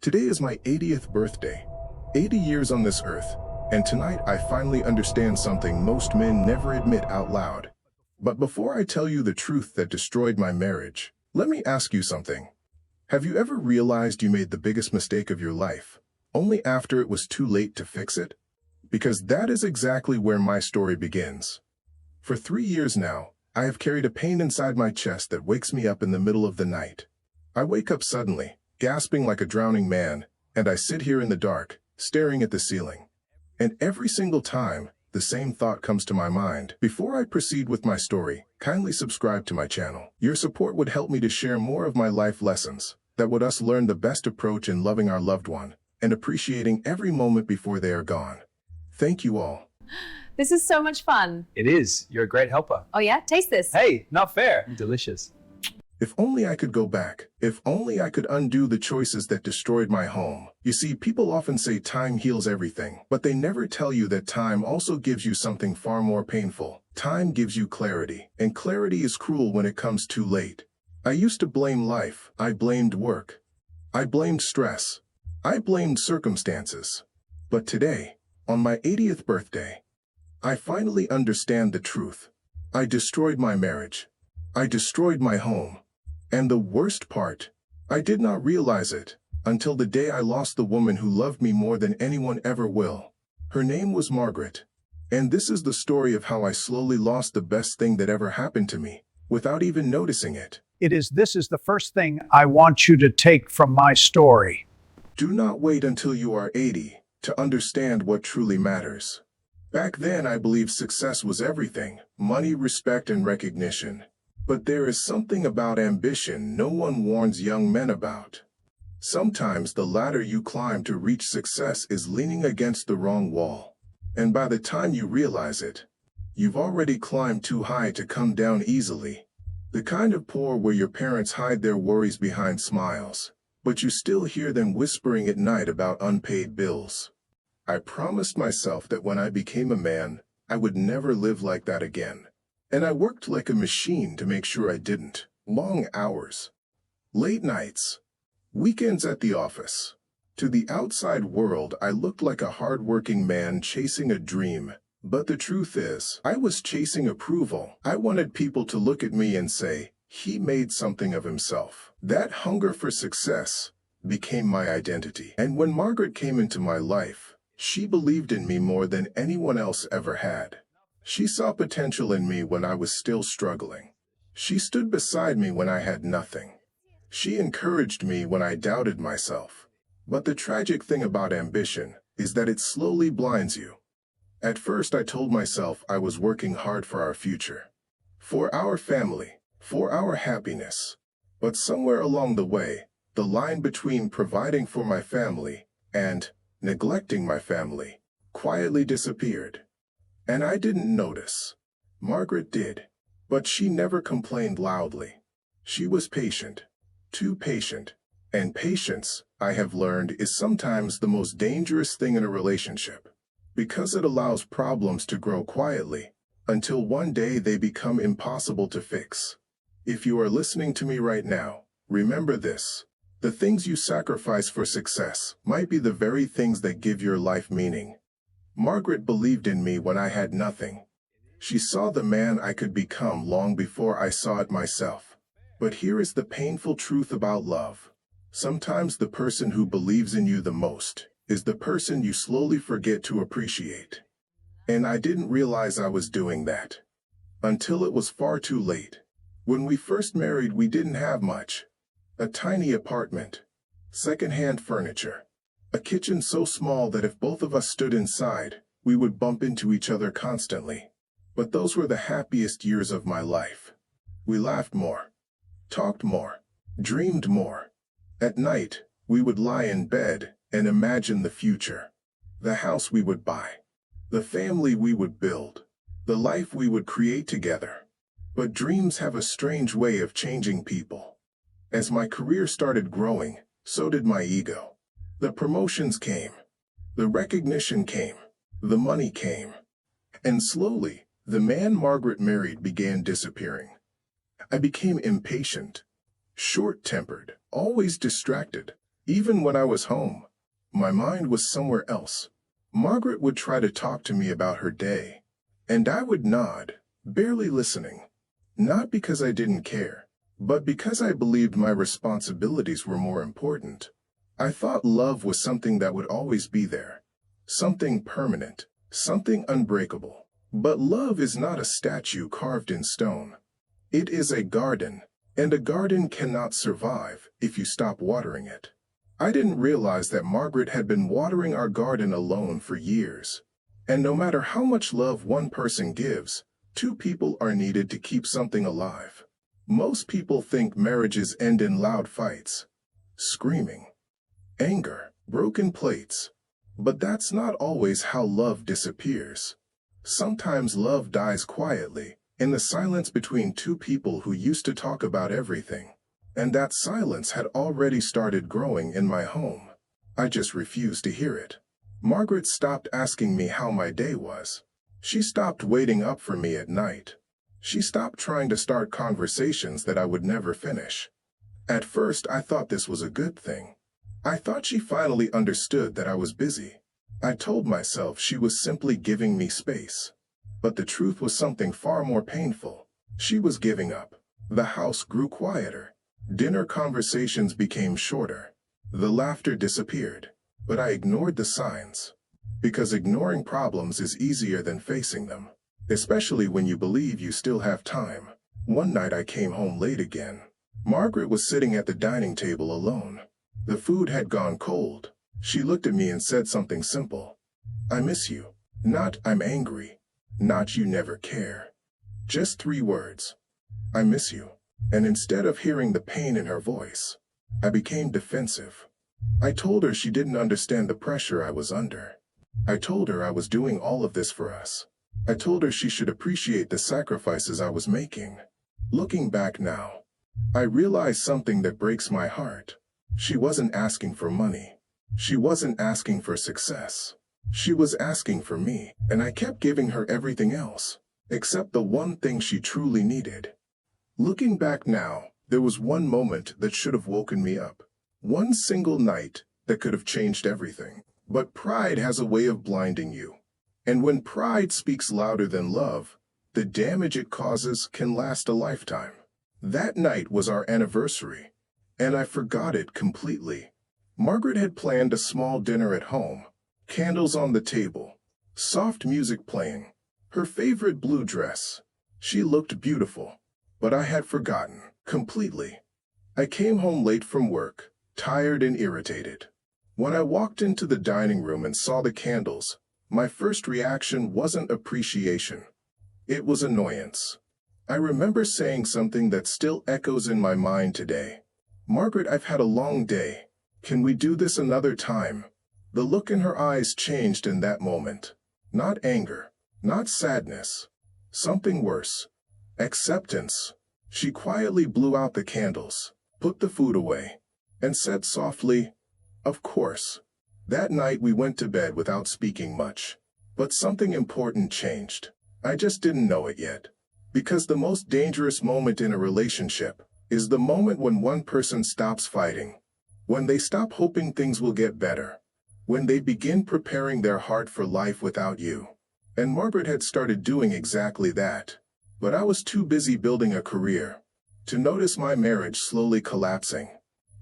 Today is my 80th birthday. 80 years on this earth, and tonight I finally understand something most men never admit out loud. But before I tell you the truth that destroyed my marriage, let me ask you something. Have you ever realized you made the biggest mistake of your life, only after it was too late to fix it? Because that is exactly where my story begins. For 3 years now, I have carried a pain inside my chest that wakes me up in the middle of the night. I wake up suddenly, gasping like a drowning man, and I sit here in the dark, staring at the ceiling. And every single time, the same thought comes to my mind. Before I proceed with my story, kindly subscribe to my channel. Your support would help me to share more of my life lessons that would us learn the best approach in loving our loved one and appreciating every moment before they are gone. Thank you all. This is so much fun. It is. You're a great helper. Oh yeah? Taste this. Hey, not fair. Delicious. If only I could go back. If only I could undo the choices that destroyed my home. You see, people often say time heals everything, but they never tell you that time also gives you something far more painful. Time gives you clarity, and clarity is cruel when it comes too late. I used to blame life. I blamed work. I blamed stress. I blamed circumstances. But today, on my 80th birthday, I finally understand the truth. I destroyed my marriage. I destroyed my home. And the worst part, I did not realize it until the day I lost the woman who loved me more than anyone ever will. Her name was Margaret. And this is the story of how I slowly lost the best thing that ever happened to me, without even noticing it. This is the first thing I want you to take from my story. Do not wait until you are 80 to understand what truly matters. Back then, I believed success was everything: money, respect, and recognition. But there is something about ambition no one warns young men about. Sometimes the ladder you climb to reach success is leaning against the wrong wall. And by the time you realize it, you've already climbed too high to come down easily. The kind of poor where your parents hide their worries behind smiles, but you still hear them whispering at night about unpaid bills. I promised myself that when I became a man, I would never live like that again. And I worked like a machine to make sure I didn't. Long hours, late nights, weekends at the office. To the outside world, I looked like a hard-working man chasing a dream. But the truth is, I was chasing approval. I wanted people to look at me and say, he made something of himself. That hunger for success became my identity. And when Margaret came into my life, she believed in me more than anyone else ever had. She saw potential in me when I was still struggling. She stood beside me when I had nothing. She encouraged me when I doubted myself. But the tragic thing about ambition is that it slowly blinds you. At first, I told myself I was working hard for our future, for our family, for our happiness. But somewhere along the way, the line between providing for my family and neglecting my family quietly disappeared. And I didn't notice. Margaret did. But she never complained loudly. She was patient. Too patient. And patience, I have learned, is sometimes the most dangerous thing in a relationship, because it allows problems to grow quietly until one day they become impossible to fix. If you are listening to me right now, remember this. The things you sacrifice for success might be the very things that give your life meaning. Margaret believed in me when I had nothing. She saw the man I could become long before I saw it myself. But here is the painful truth about love. Sometimes the person who believes in you the most is the person you slowly forget to appreciate. And I didn't realize I was doing that until it was far too late. When we first married, we didn't have much. A tiny apartment, second-hand furniture, a kitchen so small that if both of us stood inside, we would bump into each other constantly. But those were the happiest years of my life. We laughed more, talked more, dreamed more. At night, we would lie in bed and imagine the future, the house we would buy, the family we would build, the life we would create together. But dreams have a strange way of changing people. As my career started growing, so did my ego. The promotions came, the recognition came, the money came. And slowly, the man Margaret married began disappearing. I became impatient, short-tempered, always distracted. Even when I was home, my mind was somewhere else. Margaret would try to talk to me about her day, and I would nod, barely listening. Not because I didn't care, but because I believed my responsibilities were more important. I thought love was something that would always be there, something permanent, something unbreakable. But love is not a statue carved in stone. It is a garden, and a garden cannot survive if you stop watering it. I didn't realize that Margaret had been watering our garden alone for years. And no matter how much love one person gives, two people are needed to keep something alive. Most people think marriages end in loud fights, screaming, anger, broken plates. But that's not always how love disappears. Sometimes love dies quietly, in the silence between two people who used to talk about everything. And that silence had already started growing in my home. I just refused to hear it. Margaret stopped asking me how my day was. She stopped waiting up for me at night. She stopped trying to start conversations that I would never finish. At first, I thought this was a good thing. I thought she finally understood that I was busy. I told myself she was simply giving me space. But the truth was something far more painful. She was giving up. The house grew quieter. Dinner conversations became shorter. The laughter disappeared. But I ignored the signs. Because ignoring problems is easier than facing them, especially when you believe you still have time. One night I came home late again. Margaret was sitting at the dining table alone. The food had gone cold. She looked at me and said something simple. "I miss you." Not "I'm angry." Not "you never care." Just 3 words. "I miss you." And instead of hearing the pain in her voice, I became defensive. I told her she didn't understand the pressure I was under. I told her I was doing all of this for us. I told her she should appreciate the sacrifices I was making. Looking back now, I realized something that breaks my heart. She wasn't asking for money. She wasn't asking for success. She was asking for me, and I kept giving her everything else, except the one thing she truly needed. Looking back now, there was one moment that should have woken me up. One single night that could have changed everything. But pride has a way of blinding you. And when pride speaks louder than love, the damage it causes can last a lifetime. That night was our anniversary, and I forgot it completely. Margaret had planned a small dinner at home, candles on the table, soft music playing, her favorite blue dress. She looked beautiful, but I had forgotten completely. I came home late from work, tired and irritated. When I walked into the dining room and saw the candles, my first reaction wasn't appreciation. It was annoyance. I remember saying something that still echoes in my mind today. "Margaret, I've had a long day. Can we do this another time?" The look in her eyes changed in that moment. Not anger, not sadness. Something worse. Acceptance. She quietly blew out the candles, put the food away, and said softly, "Of course." That night we went to bed without speaking much. But something important changed. I just didn't know it yet. Because the most dangerous moment in a relationship is the moment when one person stops fighting. When they stop hoping things will get better. When they begin preparing their heart for life without you. And Margaret had started doing exactly that. But I was too busy building a career to notice my marriage slowly collapsing.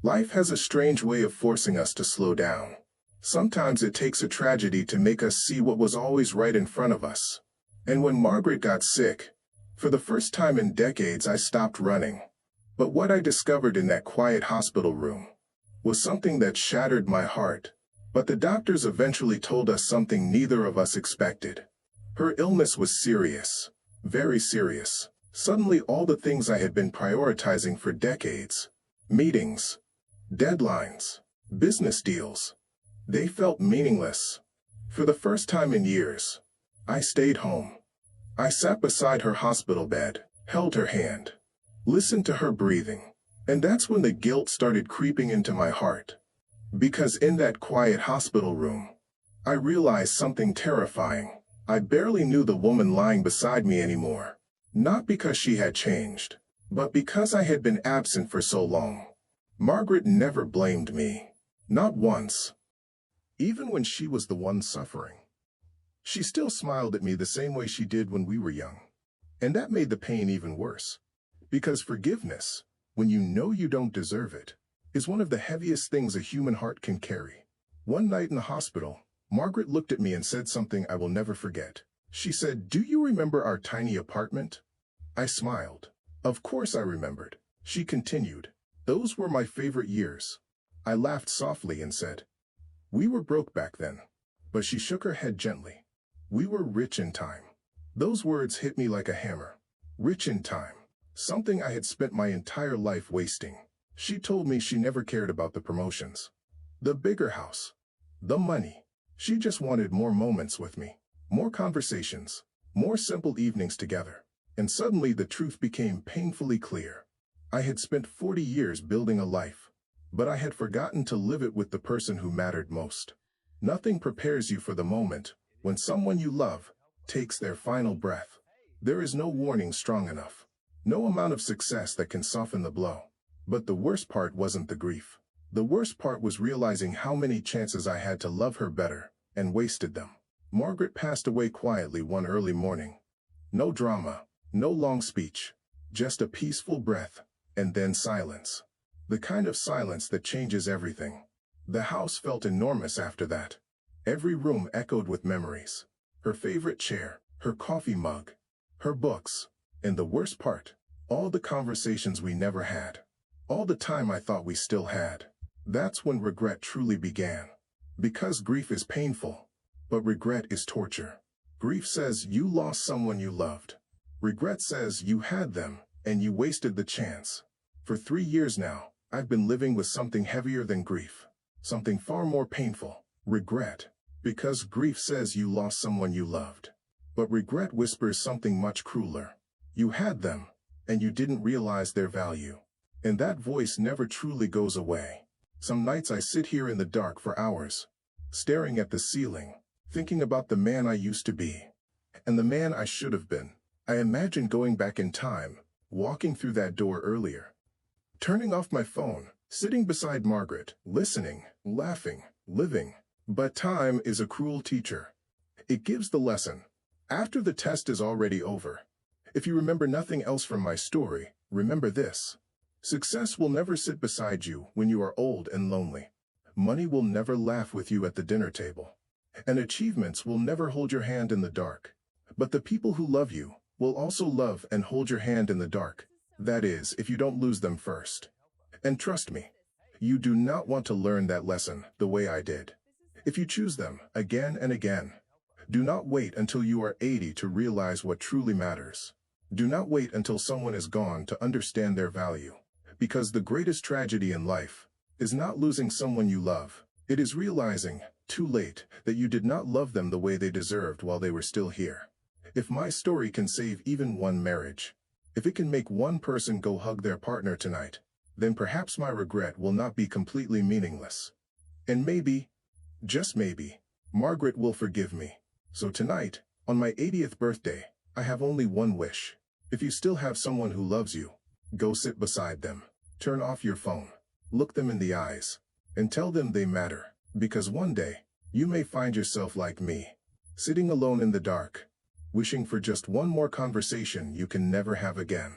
Life has a strange way of forcing us to slow down. Sometimes it takes a tragedy to make us see what was always right in front of us. And when Margaret got sick, for the first time in decades I stopped running. But what I discovered in that quiet hospital room was something that shattered my heart. But the doctors eventually told us something neither of us expected. Her illness was serious, very serious. Suddenly all the things I had been prioritizing for decades, meetings, deadlines, business deals, they felt meaningless. For the first time in years, I stayed home. I sat beside her hospital bed, held her hand, listened to her breathing, and that's when the guilt started creeping into my heart. Because in that quiet hospital room, I realized something terrifying. I barely knew the woman lying beside me anymore. Not because she had changed, but because I had been absent for so long. Margaret never blamed me. Not once. Even when she was the one suffering. She still smiled at me the same way she did when we were young. And that made the pain even worse. Because forgiveness, when you know you don't deserve it, is one of the heaviest things a human heart can carry. One night in the hospital, Margaret looked at me and said something I will never forget. She said, "Do you remember our tiny apartment?" I smiled. Of course I remembered. She continued, "Those were my favorite years." I laughed softly and said, "We were broke back then." But she shook her head gently. "We were rich in time." Those words hit me like a hammer. Rich in time. Something I had spent my entire life wasting. She told me she never cared about the promotions, the bigger house, the money. She just wanted more moments with me, more conversations, more simple evenings together. And suddenly the truth became painfully clear. I had spent 40 years building a life, but I had forgotten to live it with the person who mattered most. Nothing prepares you for the moment when someone you love takes their final breath. There is no warning strong enough, no amount of success that can soften the blow. But the worst part wasn't the grief. The worst part was realizing how many chances I had to love her better and wasted them. Margaret passed away quietly one early morning. No drama, no long speech, just a peaceful breath, and then silence. The kind of silence that changes everything. The house felt enormous after that. Every room echoed with memories. Her favorite chair, her coffee mug, her books, and the worst part, all the conversations we never had. All the time I thought we still had. That's when regret truly began. Because grief is painful, but regret is torture. Grief says you lost someone you loved. Regret says you had them, and you wasted the chance. For 3 years now, I've been living with something heavier than grief. Something far more painful. Regret. Because grief says you lost someone you loved. But regret whispers something much crueler. You had them, and you didn't realize their value. And that voice never truly goes away. Some nights I sit here in the dark for hours, staring at the ceiling, thinking about the man I used to be, and the man I should have been. I imagine going back in time, walking through that door earlier, turning off my phone, sitting beside Margaret, listening, laughing, living. But time is a cruel teacher. It gives the lesson after the test is already over. If you remember nothing else from my story, remember this. Success will never sit beside you when you are old and lonely. Money will never laugh with you at the dinner table. And achievements will never hold your hand in the dark. But the people who love you will also love and hold your hand in the dark. That is, if you don't lose them first. And trust me, you do not want to learn that lesson the way I did. If you choose them again and again, do not wait until you are 80 to realize what truly matters. Do not wait until someone is gone to understand their value. Because the greatest tragedy in life is not losing someone you love. It is realizing, too late, that you did not love them the way they deserved while they were still here. If my story can save even one marriage, if it can make one person go hug their partner tonight, then perhaps my regret will not be completely meaningless. And maybe, just maybe, Margaret will forgive me. So tonight, on my 80th birthday, I have only one wish. If you still have someone who loves you, go sit beside them. Turn off your phone. Look them in the eyes. And tell them they matter. Because one day, you may find yourself like me, sitting alone in the dark, wishing for just one more conversation you can never have again.